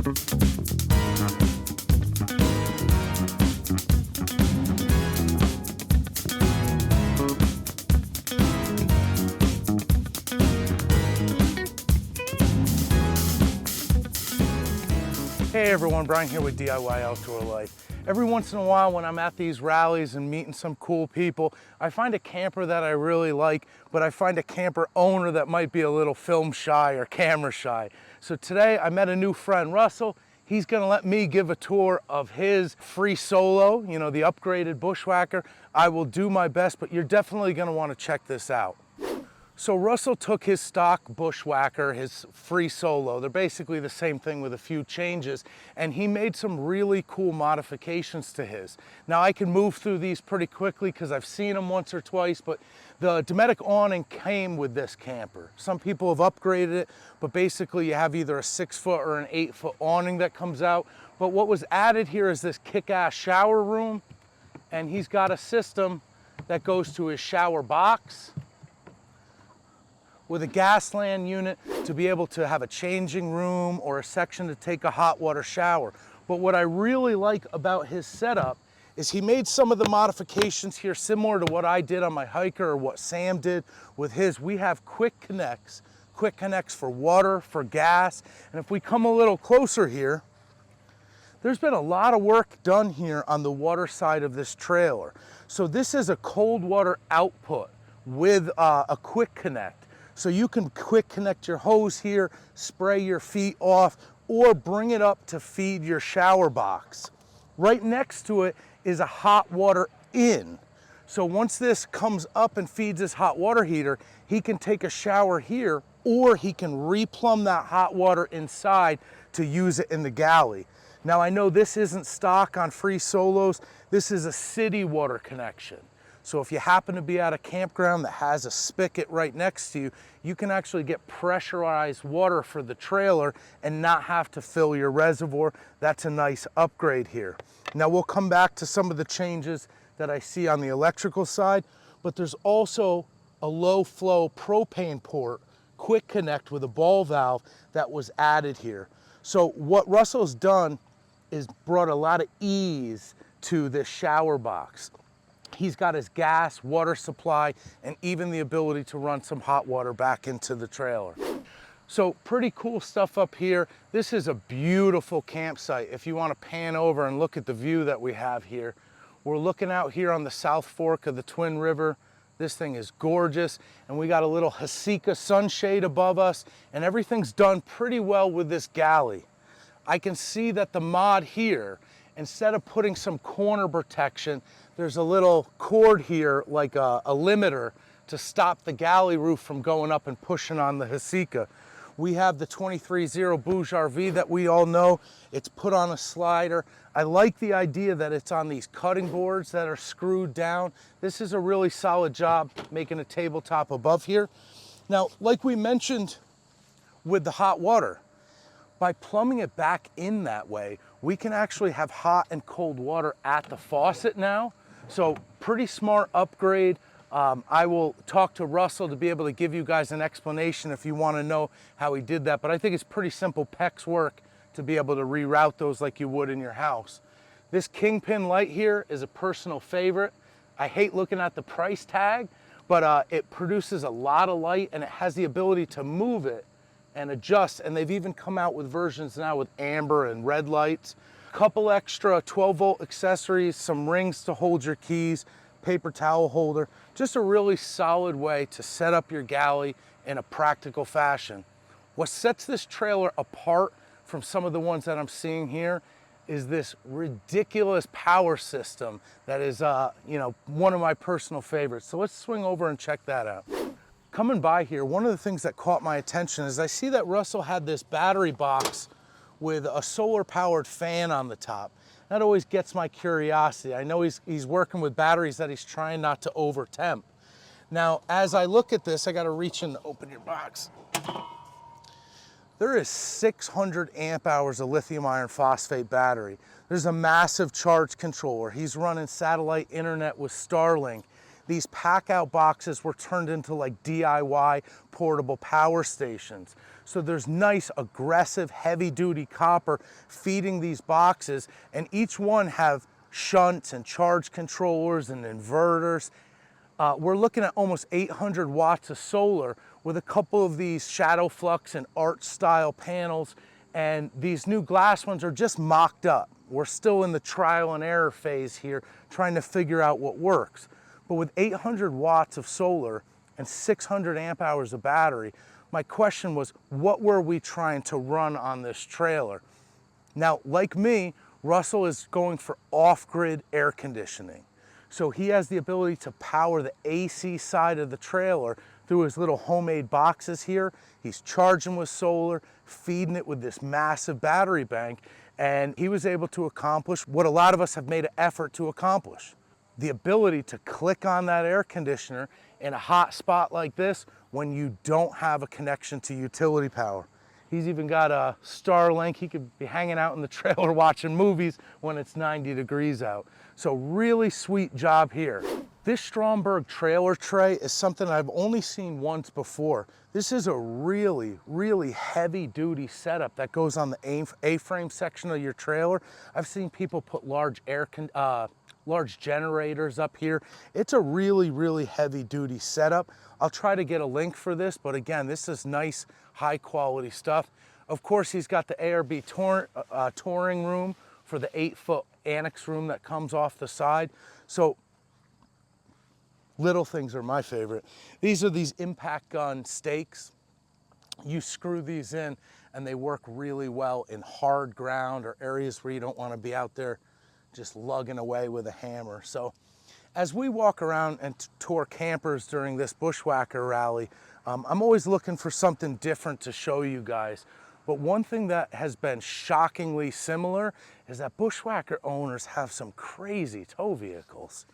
Hey everyone, Brian here with DIY Outdoor Life. Every once in a while when I'm at these rallies and meeting some cool people, I find a camper that I really like, but I find a camper owner that might be a little film shy or camera shy. So today I met a new friend, Russell. He's gonna let me give a tour of his FreeSolo, you know, the upgraded Bushwhacker. I will do my best, but you're definitely gonna wanna check this out. So Russell took his stock Bushwhacker, his FreeSolo, they're basically the same thing with a few changes, and he made some really cool modifications to his. Now I can move through these pretty quickly because I've seen them once or twice, but the Dometic awning came with this camper. Some people have upgraded it, but basically you have either a 6-foot or an 8-foot awning that comes out. But what was added here is this kick-ass shower room, and he's got a system that goes to his shower box with a Gasland unit to be able to have a changing room or a section to take a hot water shower. But what I really like about his setup is he made some of the modifications here similar to what I did on my hiker or what Sam did with his. We have quick connects for water, for gas, and if we come a little closer here, there's been a lot of work done here on the water side of this trailer. So this is a cold water output with a quick connect. So you can quick connect your hose here, spray your feet off, or bring it up to feed your shower box. Right next to it is a hot water in. So once this comes up and feeds his hot water heater, he can take a shower here, or he can replumb that hot water inside to use it in the galley. Now I know this isn't stock on FreeSolos, this is a city water connection. So if you happen to be at a campground that has a spigot right next to you, you can actually get pressurized water for the trailer and not have to fill your reservoir. That's a nice upgrade here. Now we'll come back to some of the changes that I see on the electrical side, but there's also a low flow propane port, quick connect with a ball valve that was added here. So what Russell's done is brought a lot of ease to this shower box. He's got his gas, water supply, and even the ability to run some hot water back into the trailer. So pretty cool stuff up here. This is a beautiful campsite. If you want to pan over and look at the view that we have here, we're looking out here on the South Fork of the Twin River. This thing is gorgeous, and we got a little Hasika sunshade above us, and everything's done pretty well with this galley. I can see that the mod here, instead of putting some corner protection, there's a little cord here, like a limiter, to stop the galley roof from going up and pushing on the Hasika. We have the 23.0 BougeRV that we all know. It's put on a slider. I like the idea that it's on these cutting boards that are screwed down. This is a really solid job making a tabletop above here. Now, like we mentioned with the hot water, by plumbing it back in that way, we can actually have hot and cold water at the faucet now. So pretty smart upgrade. I will talk to Russell to be able to give you guys an explanation if you want to know how he did that. But I think it's pretty simple PEX work to be able to reroute those like you would in your house. This Kingpin light here is a personal favorite. I hate looking at the price tag, but it produces a lot of light and it has the ability to move it and adjust. And they've even come out with versions now with amber and red lights. Couple extra 12-volt accessories, some rings to hold your keys, paper towel holder. Just a really solid way to set up your galley in a practical fashion. What sets this trailer apart from some of the ones that I'm seeing here is this ridiculous power system that is one of my personal favorites. So let's swing over and check that out. Coming by here, one of the things that caught my attention is I see that Russell had this battery box with a solar powered fan on the top. That always gets my curiosity. I know he's working with batteries that he's trying not to over temp. Now, as I look at this, I gotta reach in to open your box. There is 600 amp hours of lithium iron phosphate battery. There's a massive charge controller. He's running satellite internet with Starlink. these pack out boxes were turned into like DIY portable power stations. So there's nice, aggressive, heavy duty copper feeding these boxes, and each one have shunts and charge controllers and inverters. We're looking at almost 800 watts of solar with a couple of these shadow flux and art style panels, and these new glass ones are just mocked up. We're still in the trial and error phase here, trying to figure out what works. But with 800 watts of solar and 600 amp hours of battery, my question was, what were we trying to run on this trailer? Now, like me, Russell is going for off-grid air conditioning. So he has the ability to power the AC side of the trailer through his little homemade boxes here. He's charging with solar, feeding it with this massive battery bank, and he was able to accomplish what a lot of us have made an effort to accomplish. The ability to click on that air conditioner in a hot spot like this when you don't have a connection to utility power. He's even got a Starlink. He could be hanging out in the trailer watching movies when it's 90 degrees out. So really sweet job here. This Stromberg trailer tray is something I've only seen once before. This is a really, really heavy duty setup that goes on the A-frame section of your trailer. I've seen people put large generators up here. It's a really, really heavy duty setup. I'll try to get a link for this, but again, this is nice, high quality stuff. Of course, he's got the ARB touring room for the 8-foot annex room that comes off the side. So little things are my favorite. These are these impact gun stakes. You screw these in and they work really well in hard ground or areas where you don't want to be out there just lugging away with a hammer. So as we walk around and tour campers during this Bushwhacker rally, I'm always looking for something different to show you guys. But one thing that has been shockingly similar is that Bushwhacker owners have some crazy tow vehicles.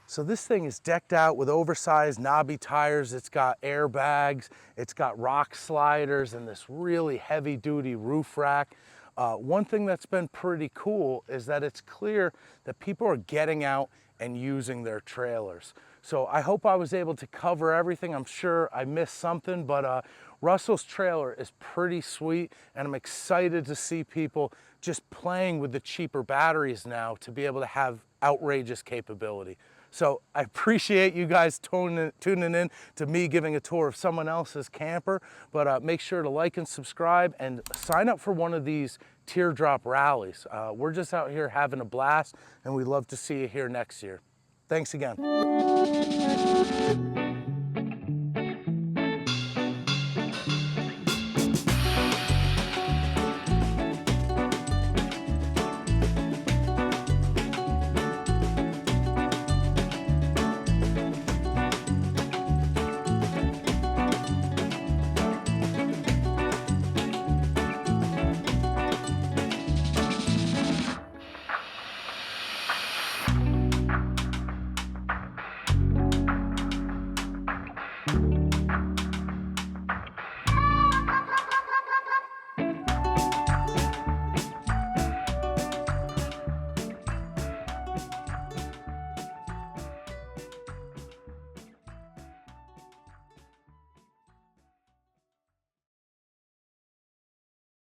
So this thing is decked out with oversized knobby tires. It's got airbags, it's got rock sliders, and this really heavy duty roof rack. One thing that's been pretty cool is that it's clear that people are getting out and using their trailers. So I hope I was able to cover everything. I'm sure I missed something, but Russell's trailer is pretty sweet, and I'm excited to see people just playing with the cheaper batteries now to be able to have outrageous capability. So I appreciate you guys tuning in to me giving a tour of someone else's camper, but make sure to like and subscribe and sign up for one of these Teardrop rallies. We're just out here having a blast, and we'd love to see you here next year. Thanks again.